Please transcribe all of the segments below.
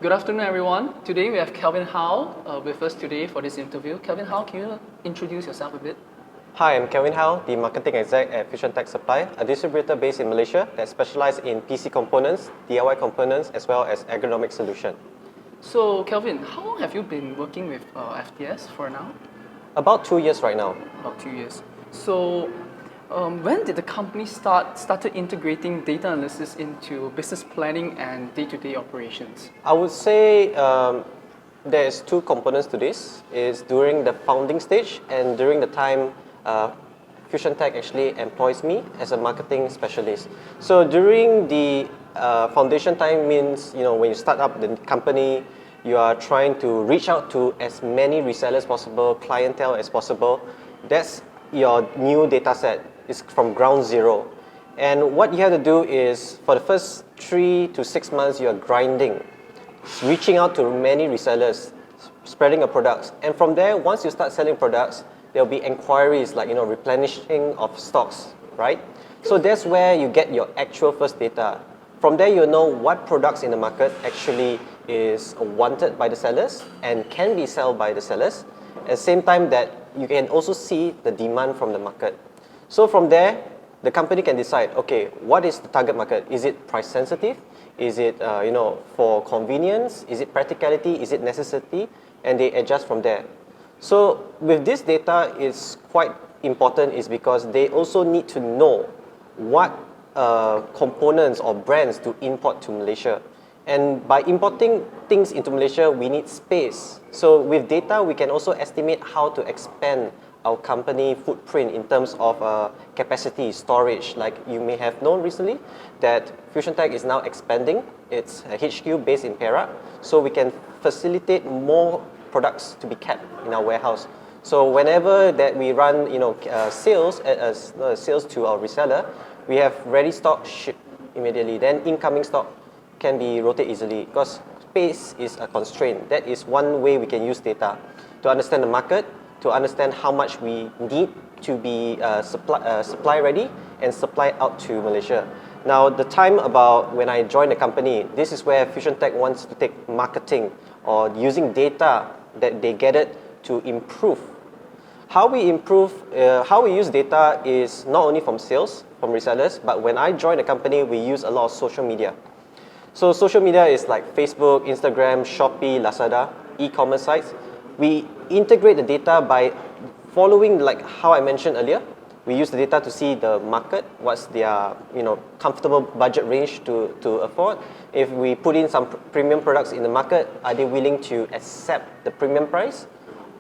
Good afternoon, everyone. Today we have Kelvin Howe with us today for this interview. Kelvin Howe, can you introduce yourself a bit? Hi, I'm Kelvin Howe, the marketing exec at Fusion Tech Supply, a distributor based in Malaysia that specializes in PC components, DIY components, as well as ergonomic solution. So, Kelvin, how long have you been working with FTS for now? About 2 years right now. About 2 years. So, when did the company started integrating data analysis into business planning and day-to-day operations? I would say there's two components to this. Is during the founding stage and during the time Fusion Tech actually employs me as a marketing specialist. So during the foundation time means, when you start up the company, you are trying to reach out to as many resellers possible, clientele as possible. That's your new data set. It's from ground zero. And what you have to do is, for the first 3 to 6 months, you are grinding, reaching out to many resellers, spreading your products. And from there, once you start selling products, there'll be inquiries like, replenishing of stocks, right? So that's where you get your actual first data. From there, you know what products in the market actually is wanted by the sellers and can be sold by the sellers. At the same time that you can also see the demand from the market. So from there, the company can decide, okay, what is the target market? Is it price sensitive? Is it, for convenience? Is it practicality? Is it necessity? And they adjust from there. So with this data, it's quite important is because they also need to know what components or brands to import to Malaysia. And by importing things into Malaysia, we need space. So with data, we can also estimate how to expand our company footprint in terms of capacity, storage. Like you may have known recently that Fusion Tech is now expanding its HQ based in Perak, so we can facilitate more products to be kept in our warehouse. So whenever that we run, sales to our reseller, we have ready stock shipped immediately. Then incoming stock can be rotated easily because space is a constraint. That is one way we can use data to understand the market, to understand how much we need to be supply ready and supply out to Malaysia. Now, the time about when I joined the company, this is where Fusion Tech wants to take marketing or using data that they gathered to improve. How we use data is not only from sales, from resellers, but when I joined the company, we use a lot of social media. So social media is like Facebook, Instagram, Shopee, Lazada, e-commerce sites. We integrate the data by following, like how I mentioned earlier. We use the data to see the market, what's their comfortable budget range to afford. If we put in some premium products in the market, are they willing to accept the premium price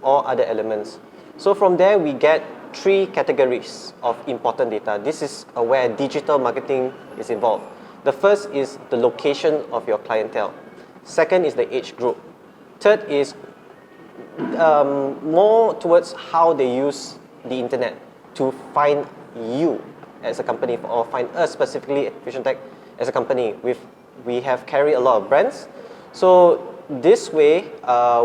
or other elements? So from there, we get 3 categories of important data. This is where digital marketing is involved. The first is the location of your clientele. Second is the age group. Third is more towards how they use the internet to find you as a company or find us specifically at Fusion Tech as a company. We have carried a lot of brands. So this way,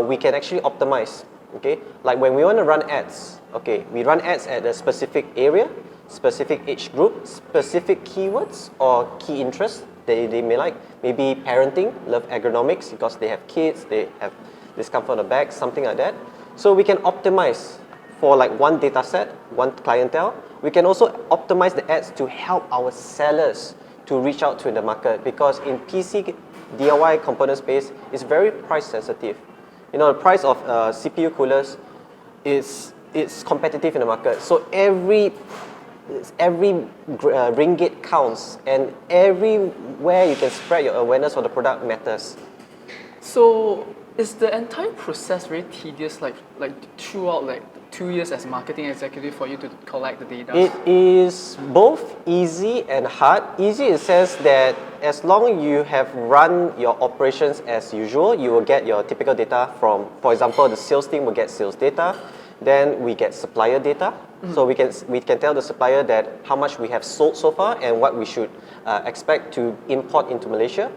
we can actually optimize. Okay, like when we want to run ads, okay, we run ads at a specific area, specific age group, specific keywords or key interests they may like. Maybe parenting, love ergonomics because they have kids, they have discomfort on the back, something like that. So we can optimize for like one data set, one clientele. We can also optimize the ads to help our sellers to reach out to the market because in PC DIY component space, it's very price sensitive. The price of CPU coolers is competitive in the market. So every ringgit counts, and everywhere you can spread your awareness of the product matters. So is the entire process very tedious, like throughout 2 years as marketing executive for you to collect the data? It is both easy and hard. Easy in the sense that as long as you have run your operations as usual, you will get your typical data from, for example, the sales team will get sales data. Then we get supplier data. So we can tell the supplier that how much we have sold so far and what we should expect to import into Malaysia.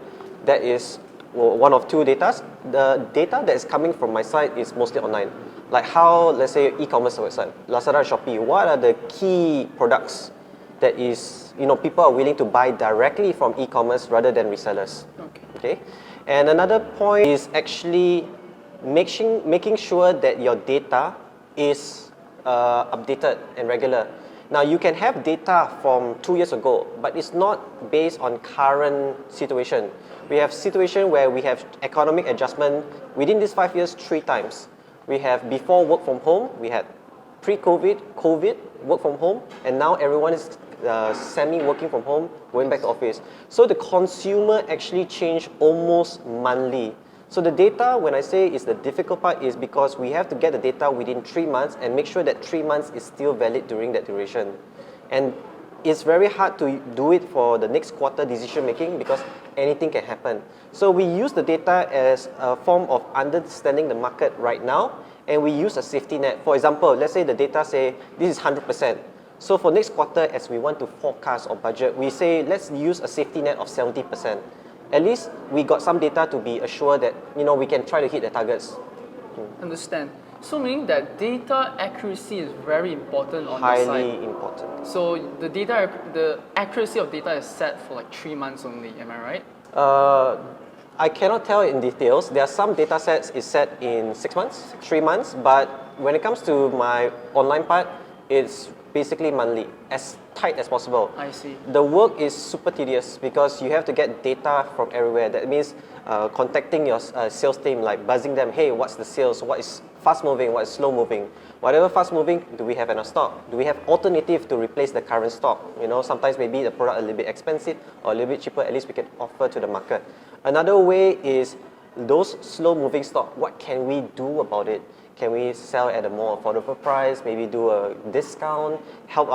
That is one of 2 data. The data that is coming from my side is mostly online. Like how, let's say, e-commerce website, Lazada and Shopee, what are the key products that is, people are willing to buy directly from e-commerce rather than resellers. Okay. And another point is actually making sure that your data is updated and regular. Now you can have data from 2 years ago, but it's not based on current situation. We have situation where we have economic adjustment within these 5 years 3 times. We have before work from home, we had pre-COVID, COVID, work from home, and now everyone is semi-working from home, going back to office. So the consumer actually changed almost monthly. So the data, when I say is the difficult part, is because we have to get the data within 3 months and make sure that 3 months is still valid during that duration. And it's very hard to do it for the next quarter decision making because anything can happen. So we use the data as a form of understanding the market right now, and we use a safety net. For example, let's say the data say this is 100%. So for next quarter, as we want to forecast or budget, we say let's use a safety net of 70%. At least we got some data to be assured that we can try to hit the targets. Understand. So meaning that data accuracy is very important on the side. Highly important. So the accuracy of data is set for like 3 months only, am I right? I cannot tell in details. There are some data sets is set in 6 months, 3 months, but when it comes to my online part, it's basically monthly, as tight as possible. I see. The work is super tedious because you have to get data from everywhere. That means contacting your sales team, like buzzing them, hey, what's the sales? What is fast moving? What is slow moving? Whatever fast moving, do we have in our stock? Do we have alternative to replace the current stock? Sometimes maybe the product a little bit expensive or a little bit cheaper, at least we can offer to the market. Another way is those slow moving stock, what can we do about it? Can we sell at a more affordable price, maybe do a discount, help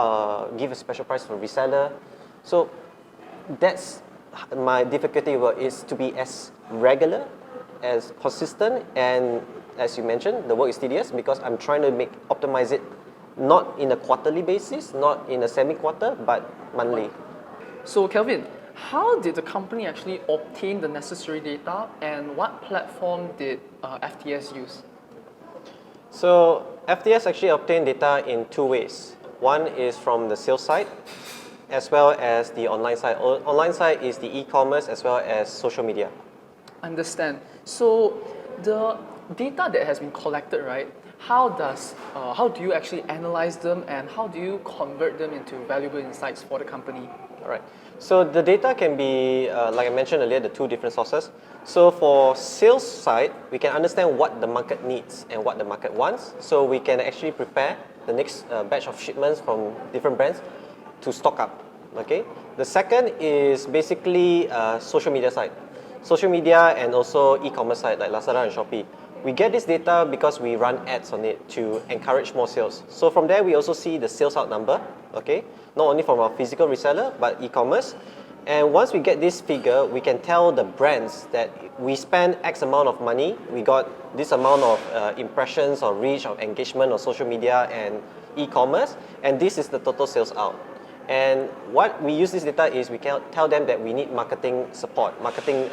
give a special price for reseller? So that's my difficulty is to be as regular, as consistent, and as you mentioned, the work is tedious because I'm trying to optimize it not in a quarterly basis, not in a semi-quarter, but monthly. So Kelvin, how did the company actually obtain the necessary data, and what platform did FTS use? So FTS actually obtained data in 2 ways. One is from the sales side as well as the online side. Online side is the e-commerce as well as social media. Understand. So the data that has been collected, right? How do you actually analyze them, and how do you convert them into valuable insights for the company? All right. So the data can be, like I mentioned earlier, the 2 different sources. So for sales side, we can understand what the market needs and what the market wants. So we can actually prepare the next batch of shipments from different brands to stock up. Okay. The second is basically social media side. Social media and also e-commerce side like Lazada and Shopee. We get this data because we run ads on it to encourage more sales. So from there, we also see the sales out number, okay? Not only from our physical reseller, but e-commerce. And once we get this figure, we can tell the brands that we spend X amount of money, we got this amount of impressions or reach or engagement on social media and e-commerce, and this is the total sales out. And what we use this data is we can tell them that we need marketing support, marketing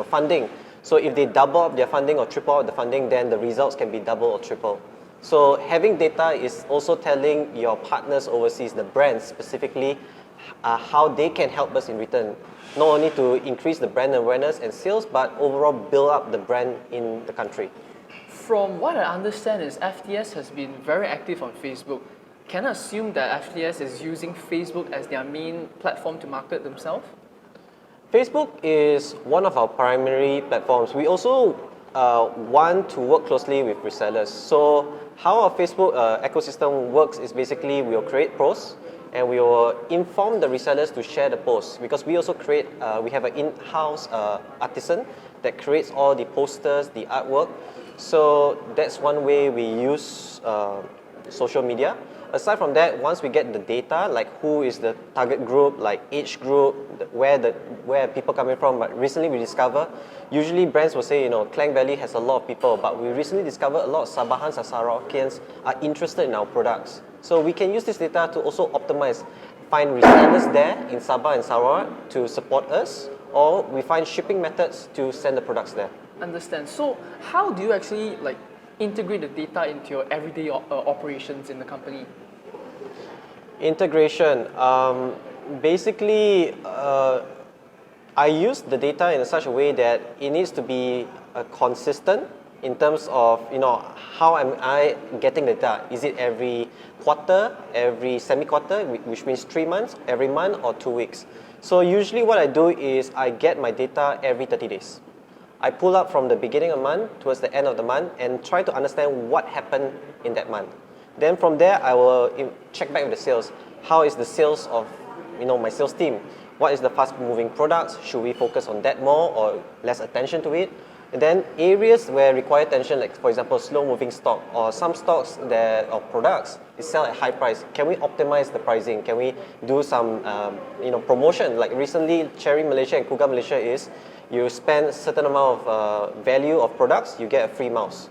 funding. So if they double up their funding or triple up the funding, then the results can be double or triple. So having data is also telling your partners overseas, the brands specifically, how they can help us in return. Not only to increase the brand awareness and sales, but overall build up the brand in the country. From what I understand is FTS has been very active on Facebook. Can I assume that FTS is using Facebook as their main platform to market themselves? Facebook is one of our primary platforms. We also want to work closely with resellers. So how our Facebook ecosystem works is basically we will create posts and we will inform the resellers to share the posts, because we also create, we have an in-house artisan that creates all the posters, the artwork. So that's one way we use social media. Aside from that, once we get the data, like who is the target group, like age group, where people coming from, but recently we discover, usually brands will say, Klang Valley has a lot of people, but we recently discovered a lot of Sabahans and Sarawakians are interested in our products. So we can use this data to also optimize, find resellers there in Sabah and Sarawak to support us, or we find shipping methods to send the products there. Understand. So how do you actually integrate the data into your everyday operations in the company? Integration. Basically, I use the data in such a way that it needs to be consistent in terms of, how am I getting the data? Is it every quarter, every semi-quarter, which means 3 months, every month, or 2 weeks? So usually what I do is I get my data every 30 days. I pull up from the beginning of the month towards the end of the month and try to understand what happened in that month. Then from there, I will check back with the sales. How is the sales of my sales team? What is the fast-moving products? Should we focus on that more or less attention to it? And then areas where require attention, like for example, slow-moving stock or some stocks or products is sell at high price. Can we optimize the pricing? Can we do some promotion? Like recently, Cherry Malaysia and Kuga Malaysia is you spend a certain amount of value of products, you get a free mouse.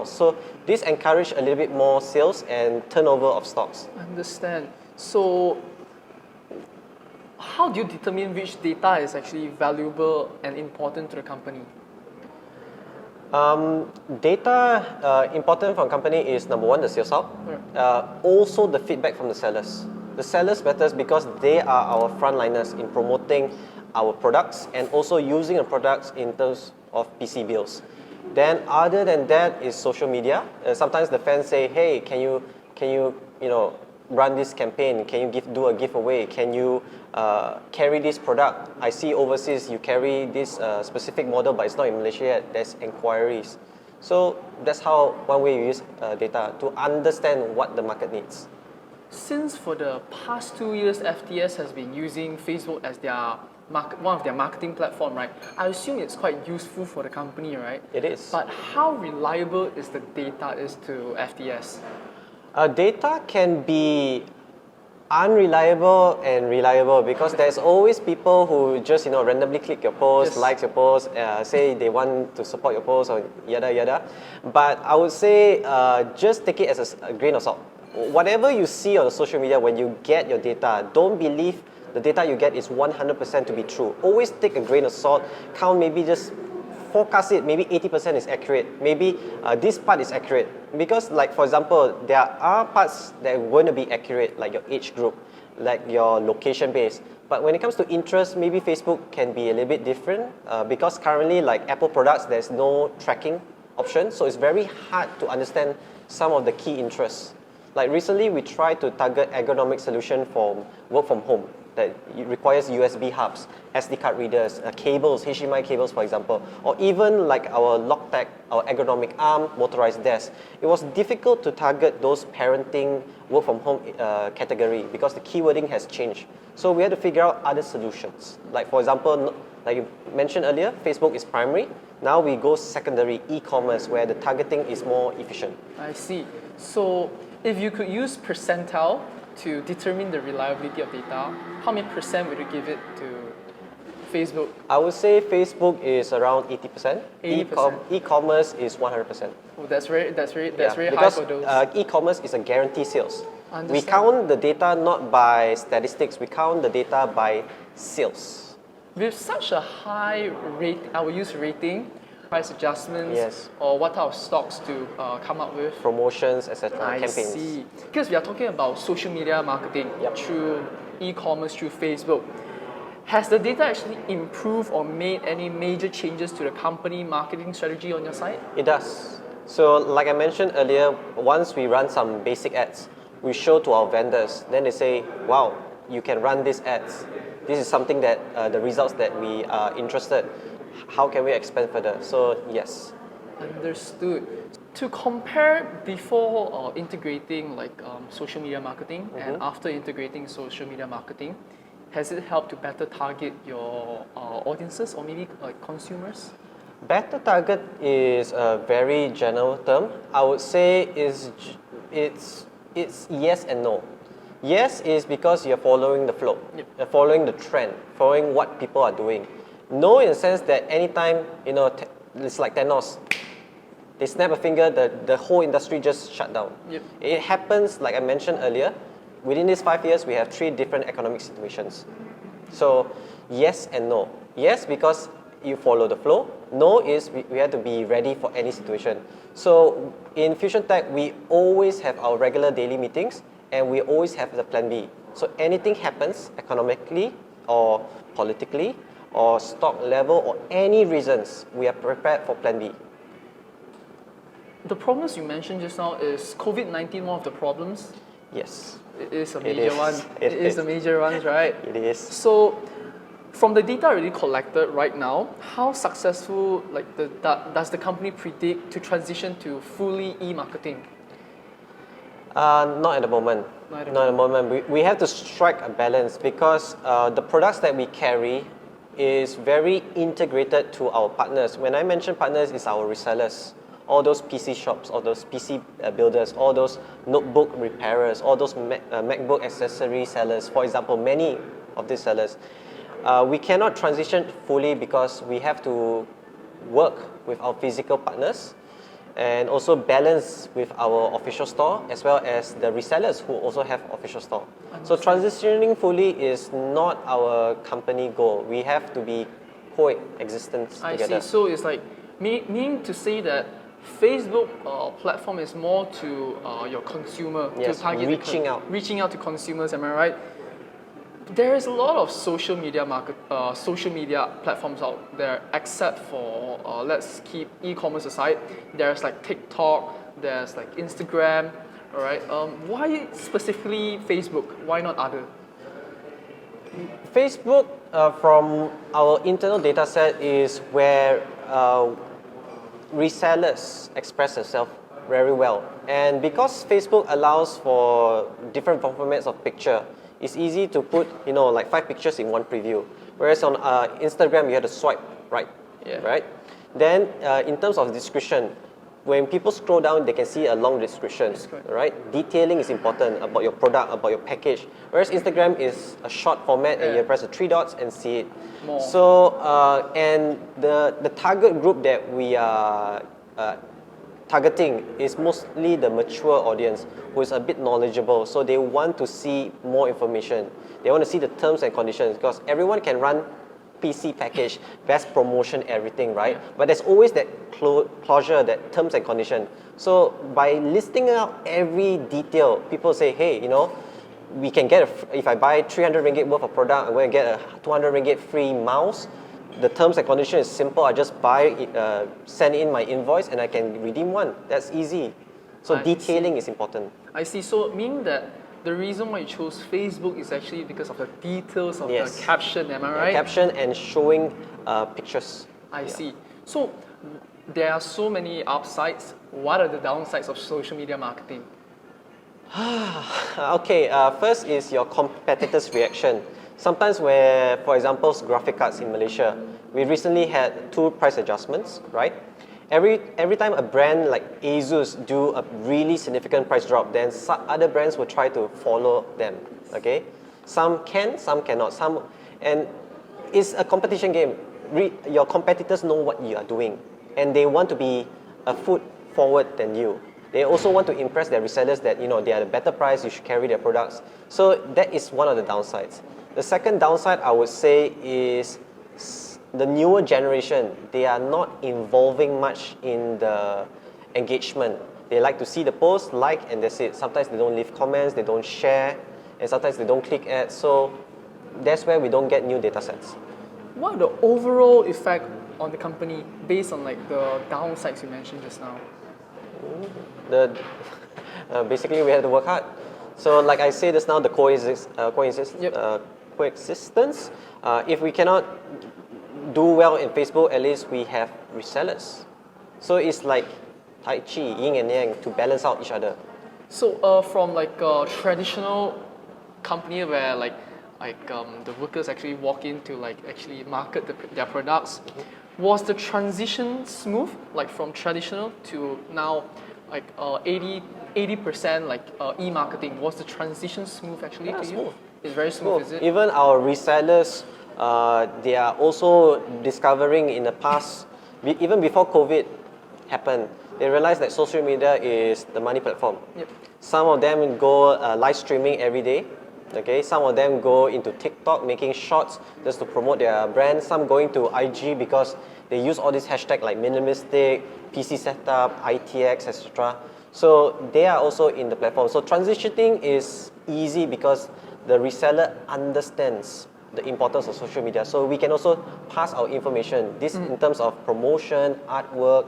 So this encourage a little bit more sales and turnover of stocks. I understand. So how do you determine which data is actually valuable and important to the company? Data important for a company is number one, the sales out. Also the feedback from the sellers. The sellers matters because they are our frontliners in promoting our products and also using the products in terms of PC bills. Then other than that is social media. Sometimes the fans say, hey, can you run this campaign? Can you do a giveaway? Can you carry this product? I see overseas you carry this specific model, but it's not in Malaysia yet. There's inquiries. So that's how one way you use data to understand what the market needs. Since for the past 2 years, FTS has been using Facebook as one of their marketing platform, right? I assume it's quite useful for the company, right? It is. But how reliable is the data to FTS? Data can be unreliable and reliable because there's always people who just randomly click your post, likes your post, say they want to support your post or yada yada. But I would say just take it as a grain of salt. Whatever you see on social media when you get your data, don't believe the data you get is 100% to be true. Always take a grain of salt, count maybe just forecast it, maybe 80% is accurate, maybe this part is accurate. Because like for example, there are parts that are going to be accurate, like your age group, like your location base. But when it comes to interest, maybe Facebook can be a little bit different because currently like Apple products, there's no tracking option. So it's very hard to understand some of the key interests. Like recently, we tried to target ergonomic solution for work from home that requires USB hubs, SD card readers, cables, HDMI cables, for example, or even like our Logitech, our ergonomic arm, motorized desk. It was difficult to target those parenting work from home category because the keywording has changed. So we had to figure out other solutions. Like for example, like you mentioned earlier, Facebook is primary. Now we go secondary, e-commerce, where the targeting is more efficient. I see. So if you could use percentile to determine the reliability of data, how many percent would you give it to Facebook? I would say Facebook is around 80%. 80%. E-commerce is 100%. Oh, that's very high because, for those. E-commerce is a guarantee sales. Understand. We count the data not by statistics, we count the data by sales. With such a high rate, I will use rating, price adjustments, Yes. or what type of stocks to come up with. Promotions, etc. I Campaigns. see. Because we are talking about social media marketing through e-commerce, through Facebook. Has the data actually improved or made any major changes to the company marketing strategy on your side? It does. So like I mentioned earlier, once we run some basic ads, we show to our vendors, then they say, wow, you can run these ads. This is something that the results that we are interested. How can we expand further? So yes. Understood. To compare before integrating social media marketing and after integrating social media marketing, has it helped to better target your audiences or maybe consumers? Better target is a very general term. I would say it's yes and no. Yes is because you're following the flow, you're following the trend, following what people are doing. No, in the sense that anytime, it's like Thanos. They snap a finger, the whole industry just shut down. It happens, like I mentioned earlier, within these 5 years, we have 3 different economic situations. So, yes and no. Yes, because you follow the flow. No is we have to be ready for any situation. So, in Fusion Tech, we always have our regular daily meetings and we always have the plan B. So, anything happens economically or politically or stock level or any reasons, we are prepared for plan B. The problems you mentioned just now, is COVID-19 one of the problems? Yes. It is a major one. It is the major ones, right? It is. So, from the data already collected right now, how successful does the company predict to transition to fully e-marketing? Not at the moment. Not at the Not at the moment. We have to strike a balance because the products that we carry is very integrated to our partners. When I mention partners, it's our resellers. All those PC shops, all those PC builders, all those notebook repairers, all those MacBook accessory sellers, for example, many of these sellers. We cannot transition fully because we have to work with our physical partners and also balance with our official store as well as the resellers who also have official store. So transitioning fully is not our company goal. We have to be coexistent together. I see. So it's like meaning to say that Facebook platform is more to your consumer, yes, to target reaching out to consumers. Am I right? There is a lot of social media platforms out there, except for let's keep e-commerce aside. There's like TikTok, there's like Instagram. All right. Why specifically Facebook? Why not other? Facebook, from our internal data set, is where resellers express themselves very well. And because Facebook allows for different formats of picture, it's easy to put, like 5 pictures in one preview. Whereas on Instagram, you have to swipe right, right? Then in terms of description, when people scroll down, they can see a long description, right? Detailing is important about your product, about your package. Whereas Instagram is a short format and you press the 3 dots and see it. More. So, and the target group that we are targeting is mostly the mature audience who is a bit knowledgeable. So they want to see more information. They want to see the terms and conditions because everyone can run PC package, best promotion, everything, right? But there's always that closure, that terms and condition. So by listing out every detail, people say, hey, we can get, if I buy 300 ringgit worth of product, I'm going to get a 200 ringgit free mouse. The terms and condition is simple. I just send in my invoice and I can redeem one. That's easy. So detailing is important. I see. So meaning that the reason why you chose Facebook is actually because of the details of the caption, am I right? Caption and showing pictures. I see. So there are so many upsides. What are the downsides of social media marketing? Okay, first is your competitors' reaction. Sometimes where, for example, graphic cards in Malaysia, we recently had 2 price adjustments, right? Every time a brand like Asus do a really significant price drop, then other brands will try to follow them, okay? Some can, some cannot. And it's a competition game. Your competitors know what you are doing, and they want to be a foot forward than you. They also want to impress their resellers that they are the better price, you should carry their products. So that is one of the downsides. The second downside I would say is the newer generation. They are not involving much in the engagement. They like to see the post, like, and that's it. Sometimes they don't leave comments, they don't share, and sometimes they don't click ads. So that's where we don't get new data sets. What are the overall effect on the company based on like the downsides you mentioned just now? Basically, we have to work hard. So, like I said just now, the coexistence. If we cannot do well in Facebook, at least we have resellers. So it's like Tai Chi, yin and yang, to balance out each other. So from like a traditional company where the workers actually walk in to actually market their products, was the transition smooth? Like from traditional to now 80% e-marketing, was the transition smooth actually to you? Smooth. It's very smooth, is it? Even our resellers, they are also discovering in the past, even before COVID happened, they realized that social media is the money platform. Yep. Some of them go live streaming every day. Okay, some of them go into TikTok making shorts just to promote their brand. Some going to IG because they use all these hashtags like minimalistic, PC setup, ITX, etc. So they are also in the platform. So transitioning is easy because the reseller understands the importance of social media. So we can also pass our information, this in terms of promotion, artwork,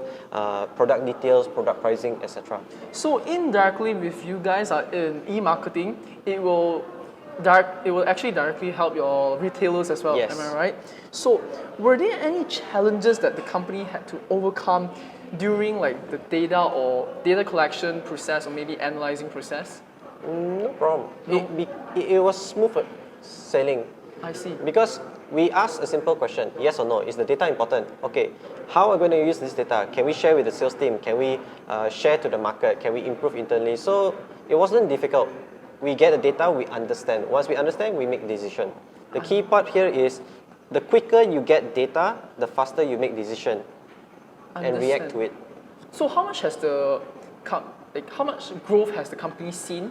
product details, product pricing, etc. So indirectly, with you guys are in e-marketing, it will actually directly help your retailers as well. Yes. Am I right? So were there any challenges that the company had to overcome during like the data collection process or maybe analyzing process? No problem. No. It was smooth sailing. I see. Because we asked a simple question, yes or no, is the data important? Okay, how are we going to use this data? Can we share with the sales team? Can we share to the market? Can we improve internally? So it wasn't difficult. We get the data, we understand. Once we understand, we make decision. The key part here is the quicker you get data, the faster you make decision and react to it. So how much has how much growth has the company seen,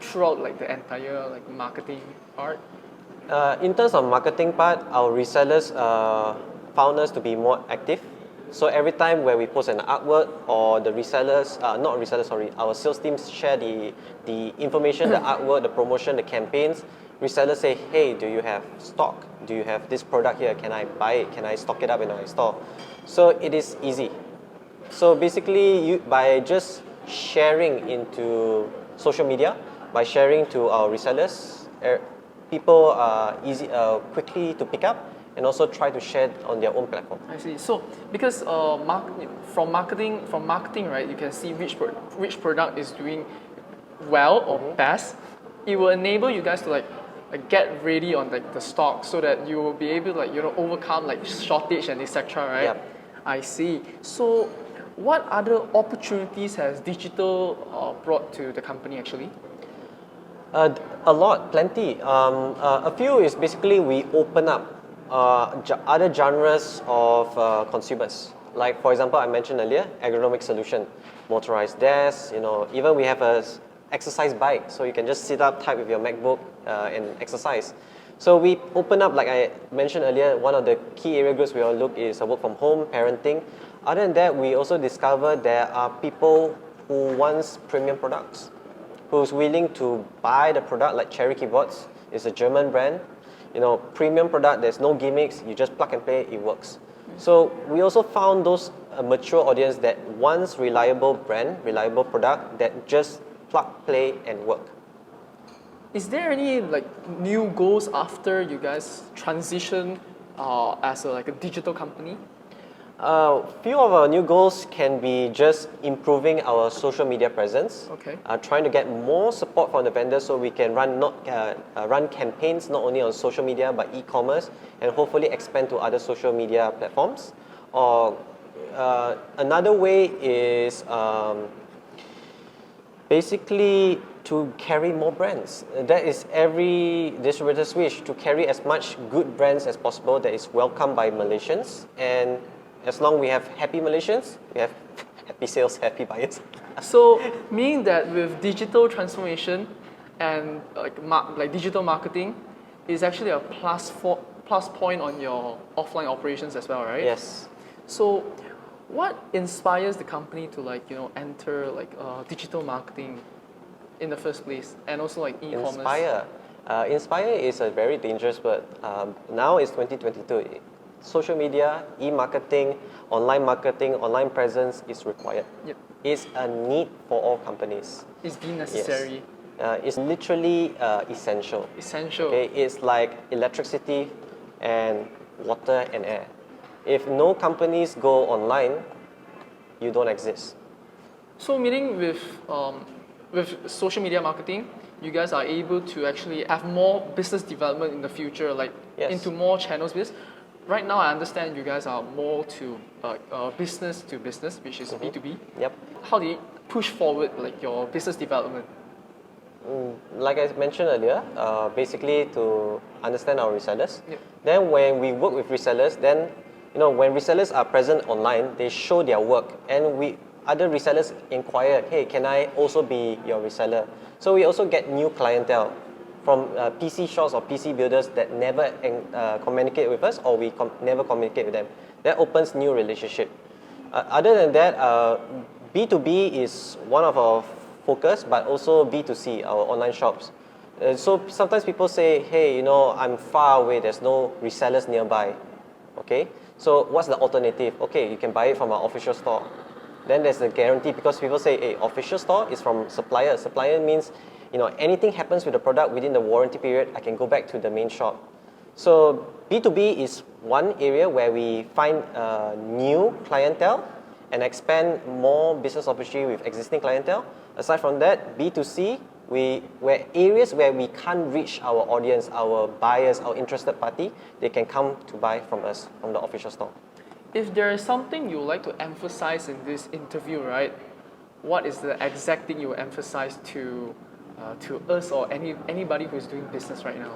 throughout like the entire like marketing part? In terms of marketing part, our resellers found us to be more active. So every time where we post an artwork or the resellers, not resellers, sorry, our sales teams share the information, the artwork, the promotion, the campaigns, resellers say, hey, do you have stock? Do you have this product here? Can I buy it? Can I stock it up in my store? So it is easy. So basically, by just sharing into social media, by sharing to our resellers, people are quickly to pick up and also try to share on their own platform. I see. So because from marketing, right, you can see which product is doing well or best. It will enable you guys to like get ready on like the stock so that you will be able to overcome like shortage and etc. Right? Yep. I see. So what other opportunities has digital brought to the company actually? A lot, plenty. A few is basically we open up other genres of consumers. Like for example, I mentioned earlier, ergonomic solution, motorized desks. Even we have a exercise bike, so you can just sit up, type with your MacBook, and exercise. So we open up, like I mentioned earlier, one of the key area groups we all look is work from home, parenting. Other than that, we also discovered there are people who wants premium products, who's willing to buy the product, like Cherry Keyboards. It's a German brand. Premium product, there's no gimmicks, you just plug and play, it works. So we also found those mature audience that wants reliable brand, reliable product that just plug, play and work. Is there any new goals after you guys transition as a digital company? Few of our new goals can be just improving our social media presence. Okay. Trying to get more support from the vendors so we can run campaigns not only on social media but e-commerce and hopefully expand to other social media platforms. Or another way is basically to carry more brands. That is every distributor's wish, to carry as much good brands as possible that is welcomed by Malaysians. And as long as we have happy Malaysians, we have happy sales, happy buyers. So, meaning that with digital transformation and digital marketing is actually a plus point on your offline operations as well, right? Yes. So, what inspires the company to enter digital marketing in the first place, and also e-commerce? Inspire is a very dangerous word. Now it's 2022. Social media, e-marketing, online presence is required. Yep. It's a need for all companies. It's been necessary. Yes. It's literally essential. Essential. Okay? It's like electricity and water and air. If no companies go online, you don't exist. So meaning with social media marketing, you guys are able to actually have more business development in the future, Yes. into more channels. Because right now, I understand you guys are more to business to business, which is B2B. Yep. How do you push forward your business development? Like I mentioned earlier, basically to understand our resellers. Yep. Then when we work with resellers, then when resellers are present online, they show their work, and other resellers inquire, hey, can I also be your reseller? So we also get new clientele from PC shops or PC builders that never communicate with us, or we never communicate with them. That opens new relationship. Other than that, B2B is one of our focus, but also B2C, our online shops. So sometimes people say, hey, you know, I'm far away, there's no resellers nearby. Okay, so what's the alternative? Okay, you can buy it from our official store. Then there's the guarantee, because people say, hey, official store is from supplier. Supplier means, you know, anything happens with the product within the warranty period, I can go back to the main shop. So B2B is one area where we find new clientele and expand more business opportunity with existing clientele. Aside from that, B2C, where areas where we can't reach our audience, our buyers, our interested party, they can come to buy from us, from the official store. If there is something you would like to emphasize in this interview, right? What is the exact thing you emphasize to us or anybody who is doing business right now?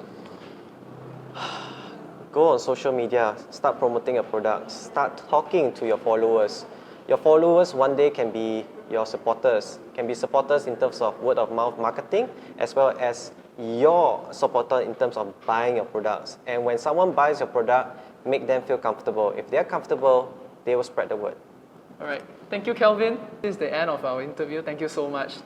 Go on social media, start promoting your products, start talking to your followers. Your followers one day can be your supporters, in terms of word of mouth marketing, as well as your supporter in terms of buying your products. And when someone buys your product, make them feel comfortable. If they're comfortable, they will spread the word. All right. Thank you, Kelvin. This is the end of our interview. Thank you so much.